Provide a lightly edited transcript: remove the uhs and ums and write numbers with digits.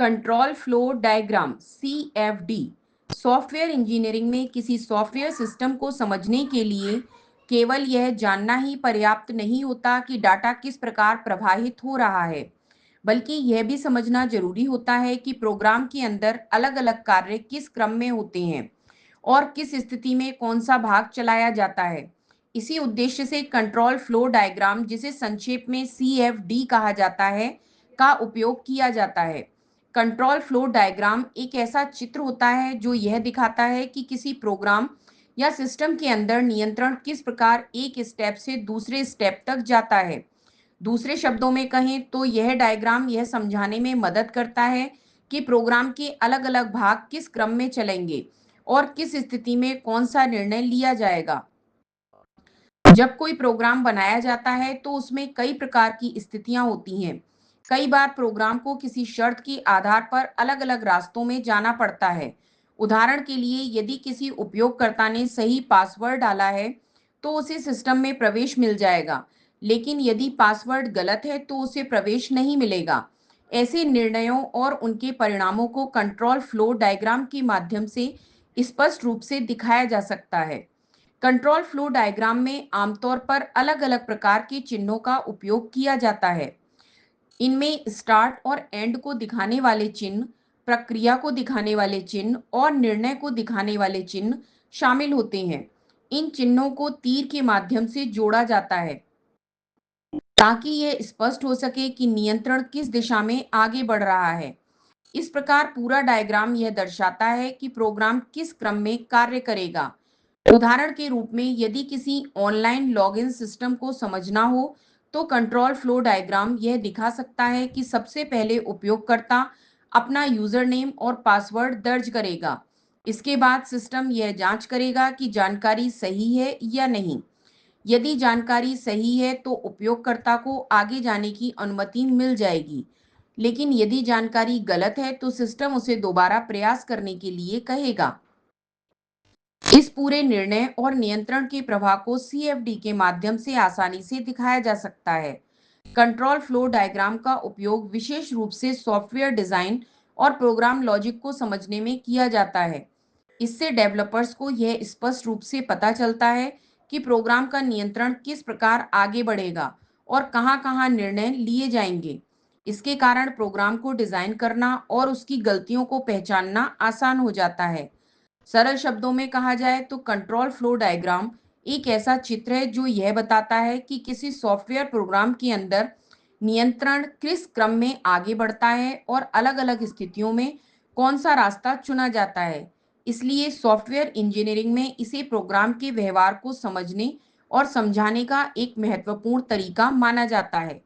Control flow diagram CFD software engineering में किसी software system को समझने के लिए केवल यह जानना ही पर्याप्त नहीं होता कि डाटा किस प्रकार प्रवाहित हो रहा है, बल्कि यह भी समझना जरूरी होता है कि प्रोग्राम के अंदर अलग-अलग कार्य किस क्रम में होते हैं और किस स्थिति में कौन सा भाग चलाया जाता है। इसी उद्देश्य से कंट्रोल फ्लो डायग्राम, जिसे संक्षेप में CFD कहा जाता है, का उपयोग किया जाता है। कंट्रोल फ्लो डायग्राम एक ऐसा चित्र होता है जो यह दिखाता है कि किसी प्रोग्राम या सिस्टम के अंदर नियंत्रण किस प्रकार एक स्टेप से दूसरे स्टेप तक जाता है। दूसरे शब्दों में कहें तो यह डायग्राम यह समझाने में मदद करता है कि प्रोग्राम के अलग-अलग भाग किस क्रम में चलेंगे और किस स्थिति में कौन सा निर्णय लिया जाएगा। जब कोई प्रोग्राम बनाया जाता है तो उसमें कई प्रकार की स्थितियां होती हैं। कई बार प्रोग्राम को किसी शर्त के आधार पर अलग-अलग रास्तों में जाना पड़ता है। उदाहरण के लिए, यदि किसी उपयोगकर्ता ने सही पासवर्ड डाला है तो उसे सिस्टम में प्रवेश मिल जाएगा, लेकिन यदि पासवर्ड गलत है तो उसे प्रवेश नहीं मिलेगा। ऐसे निर्णयों और उनके परिणामों को कंट्रोल फ्लो डायग्राम के माध्यम से स्पष्ट रूप से दिखाया जा सकता है। कंट्रोल फ्लो डायग्राम में आमतौर पर अलग-अलग प्रकार के चिन्हों का उपयोग किया जाता है। इनमें स्टार्ट और एंड को दिखाने वाले चिन्ह, प्रक्रिया को दिखाने वाले चिन्ह और निर्णय को दिखाने वाले चिन्ह शामिल होते हैं। इन चिन्हों को तीर के माध्यम से जोड़ा जाता है ताकि यह स्पष्ट हो सके कि नियंत्रण किस दिशा में आगे बढ़ रहा है। इस प्रकार पूरा डायग्राम यह दर्शाता है कि प्रोग्राम किस क्रम में कार्य करेगा। उदाहरण के रूप में, यदि किसी ऑनलाइन लॉगिन सिस्टम को समझना हो तो कंट्रोल फ्लो डायग्राम यह दिखा सकता है कि सबसे पहले उपयोगकर्ता अपना यूजर नेम और पासवर्ड दर्ज करेगा। इसके बाद सिस्टम यह जांच करेगा कि जानकारी सही है या नहीं। यदि जानकारी सही है तो उपयोगकर्ता को आगे जाने की अनुमति मिल जाएगी, लेकिन यदि जानकारी गलत है तो सिस्टम उसे दोबारा प्रयास करने के लिए कहेगा। इस पूरे निर्णय और नियंत्रण के प्रवाह को CFD के माध्यम से आसानी से दिखाया जा सकता है। कंट्रोल फ्लो डायग्राम का उपयोग विशेष रूप से सॉफ्टवेयर डिजाइन और प्रोग्राम लॉजिक को समझने में किया जाता है। इससे डेवलपर्स को यह स्पष्ट रूप से पता चलता है कि प्रोग्राम का नियंत्रण किस प्रकार आगे बढ़ेगा और कहां-कहां निर्णय लिए जाएंगे। इसके कारण प्रोग्राम को डिजाइन करना और उसकी गलतियों को पहचानना आसान हो जाता है। सरल शब्दों में कहा जाए तो कंट्रोल फ्लो डायग्राम एक ऐसा चित्र है जो यह बताता है कि किसी सॉफ्टवेयर प्रोग्राम के अंदर नियंत्रण किस क्रम में आगे बढ़ता है और अलग-अलग स्थितियों में कौन सा रास्ता चुना जाता है। इसलिए सॉफ्टवेयर इंजीनियरिंग में इसे प्रोग्राम के व्यवहार को समझने और समझाने का एक महत्वपूर्ण तरीका माना जाता है।